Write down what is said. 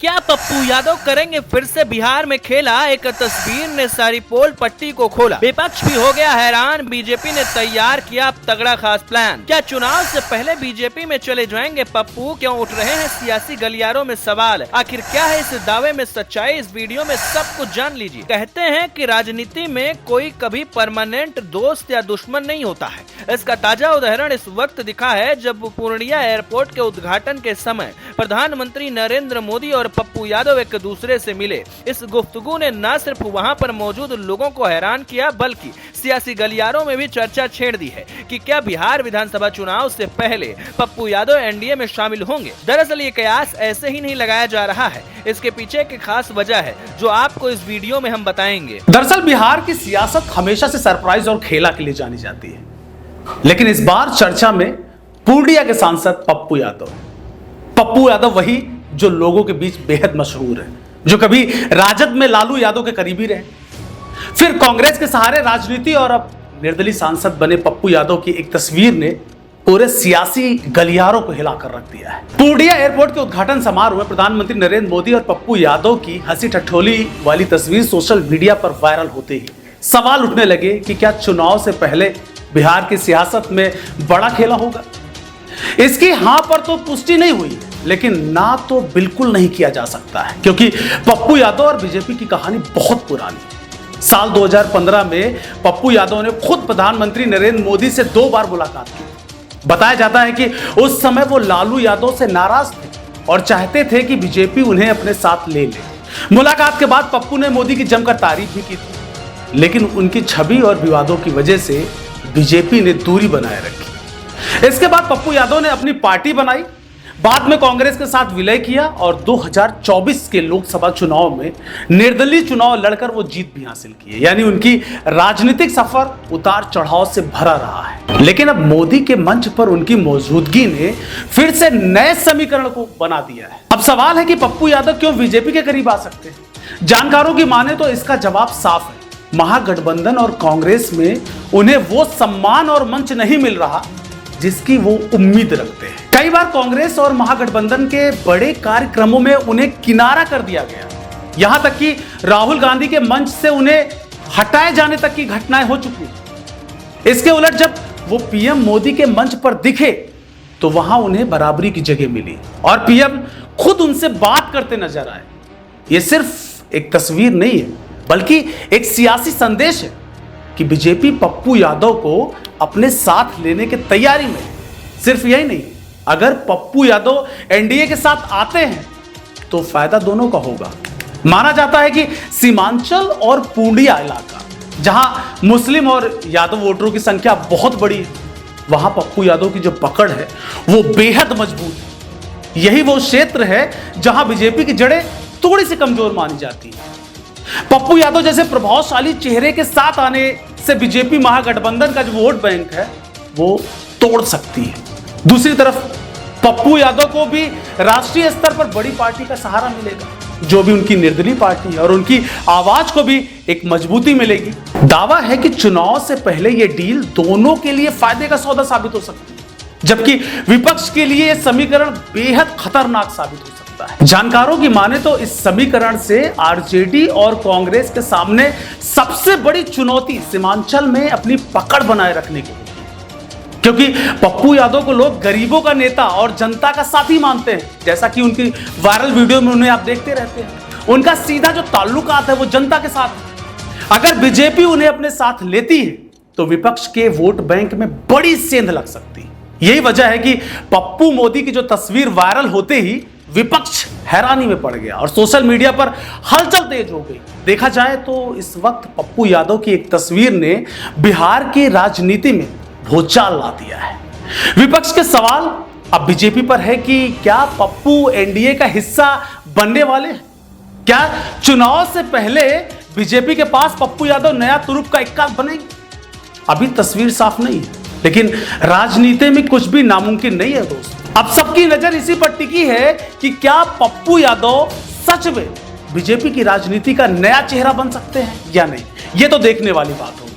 क्या पप्पू यादव करेंगे फिर से बिहार में खेला? एक तस्वीर ने सारी पोल पट्टी को खोला। विपक्ष भी हो गया हैरान। बीजेपी ने तैयार किया तगड़ा खास प्लान। क्या चुनाव से पहले बीजेपी में चले जाएंगे पप्पू? क्यों उठ रहे हैं सियासी गलियारों में सवाल? आखिर क्या है इस दावे में सच्चाई? इस वीडियो में सब कुछ जान लीजिए। कहते हैं कि राजनीति में कोई कभी परमानेंट दोस्त या दुश्मन नहीं होता है। इसका ताजा उदाहरण इस वक्त दिखा है जब पूर्णिया एयरपोर्ट के उद्घाटन के समय प्रधानमंत्री नरेंद्र मोदी और पप्पू यादव एक दूसरे से मिले। इस गुफ्तगू ने न सिर्फ वहां पर मौजूद लोगों को हैरान किया बल्कि सियासी गलियारों में भी चर्चा छेड़ दी है कि क्या बिहार विधानसभा चुनाव से पहले पप्पू यादव एनडीए में शामिल होंगे। दरअसल ये कयास ऐसे ही नहीं लगाया जा रहा है, इसके पीछे की खास वजह है जो आपको इस वीडियो में हम बताएंगे। दरअसल बिहार की सियासत हमेशा से सरप्राइज और खेला के लिए जानी जाती है, लेकिन इस बार चर्चा में पूर्णिया के सांसद पप्पू यादव वही जो लोगों के बीच बेहद मशहूर है, जो कभी राजद में लालू यादव के करीबी रहे, फिर कांग्रेस के सहारे राजनीति और अब निर्दलीय सांसद बने पप्पू यादव की एक तस्वीर ने पूरे सियासी गलियारों को हिलाकर रख दिया है। पूर्णिया एयरपोर्ट के उद्घाटन समारोह में प्रधानमंत्री नरेंद्र मोदी और पप्पू यादव की हंसी ठट्ठोली वाली तस्वीर सोशल मीडिया पर वायरल होते ही सवाल उठने लगे कि क्या चुनाव से पहले बिहार की सियासत में बड़ा खेला होगा। इसकी हां पर तो पुष्टि नहीं हुई, लेकिन ना तो बिल्कुल नहीं किया जा सकता है, क्योंकि पप्पू यादव और बीजेपी की कहानी बहुत पुरानी। साल 2015 में पप्पू यादव ने खुद प्रधानमंत्री नरेंद्र मोदी से 2 बार मुलाकात की। बताया जाता है कि उस समय वो लालू यादव से नाराज थे और चाहते थे कि बीजेपी उन्हें अपने साथ ले ले। मुलाकात के बाद पप्पू ने मोदी की जमकर तारीफ भी की थी, लेकिन उनकी छवि और विवादों की वजह से बीजेपी ने दूरी बनाए रखी। इसके बाद पप्पू यादव ने अपनी पार्टी बनाई, बाद में कांग्रेस के साथ विलय किया और 2024 के लोकसभा चुनाव में निर्दलीय चुनाव लड़कर वो जीत भी हासिल की है। यानी उनकी राजनीतिक सफर उतार चढ़ाव से भरा रहा है। लेकिन अब मोदी के मंच पर उनकी मौजूदगी ने फिर से नए समीकरण को बना दिया है। अब सवाल है कि पप्पू यादव क्यों बीजेपी के करीब आ सकते हैं। जानकारों की माने तो इसका जवाब साफ है। महागठबंधन और कांग्रेस में उन्हें वो सम्मान और मंच नहीं मिल रहा जिसकी वो उम्मीद रखते हैं। कई बार कांग्रेस और महागठबंधन के बड़े कार्यक्रमों में उन्हें किनारा कर दिया गया, यहां तक कि राहुल गांधी के मंच से उन्हें हटाए जाने तक की घटनाएं हो चुकी। इसके उलट जब वो पीएम मोदी के मंच पर दिखे तो वहां उन्हें बराबरी की जगह मिली और पीएम खुद उनसे बात करते नजर आए। ये सिर्फ एक तस्वीर नहीं है, बल्कि एक सियासी संदेश है कि बीजेपी पप्पू यादव को अपने साथ लेने की तैयारी में। सिर्फ यही नहीं, अगर पप्पू यादव एनडीए के साथ आते हैं तो फायदा दोनों का होगा। माना जाता है कि सीमांचल और पूर्णिया इलाका, जहां मुस्लिम और यादव वोटरों की संख्या बहुत बड़ी है, वहां पप्पू यादव की जो पकड़ है वो बेहद मजबूत है। यही वो क्षेत्र है जहां बीजेपी की जड़ें थोड़ी सी कमजोर मानी जाती है। पप्पू यादव जैसे प्रभावशाली चेहरे के साथ आने से बीजेपी महागठबंधन का जो वोट बैंक है वो तोड़ सकती है। दूसरी तरफ पप्पू यादव को भी राष्ट्रीय स्तर पर बड़ी पार्टी का सहारा मिलेगा, जो भी उनकी निर्दलीय पार्टी है, और उनकी आवाज को भी एक मजबूती मिलेगी। दावा है कि चुनाव से पहले यह डील दोनों के लिए फायदे का सौदा साबित हो सकती है, जबकि विपक्ष के लिए यह समीकरण बेहद खतरनाक साबित हो सकता है। जानकारों की माने तो इस समीकरण से आरजेडी और कांग्रेस के सामने सबसे बड़ी चुनौती सीमांचल में अपनी पकड़ बनाए रखने की होगी, क्योंकि पप्पू यादव को लोग गरीबों का नेता और जनता का साथी मानते हैं। जैसा कि उनकी वायरल वीडियो में उन्हें आप देखते रहते हैं, उनका सीधा जो ताल्लुकात है वो जनता के साथ है। अगर बीजेपी उन्हें अपने साथ लेती है तो विपक्ष के वोट बैंक में बड़ी सेंध लग सकती है। यही वजह है कि पप्पू मोदी की जो तस्वीर वायरल होते ही विपक्ष हैरानी में पड़ गया और सोशल मीडिया पर हलचल तेज हो गई। देखा जाए तो इस वक्त पप्पू यादव की एक तस्वीर ने बिहार की राजनीति में भूचाल ला दिया है। विपक्ष के सवाल अब बीजेपी पर है कि क्या पप्पू एनडीए का हिस्सा बनने वाले हैं? क्या चुनाव से पहले बीजेपी के पास पप्पू यादव नया तुरुप का इक्का बनेंगे? अभी तस्वीर साफ नहीं है, लेकिन राजनीति में कुछ भी नामुमकिन नहीं है दोस्त। अब सबकी नजर इसी पर टिकी है कि क्या पप्पू यादव सच में बीजेपी की राजनीति का नया चेहरा बन सकते हैं या नहीं। ये तो देखने वाली बात होगी।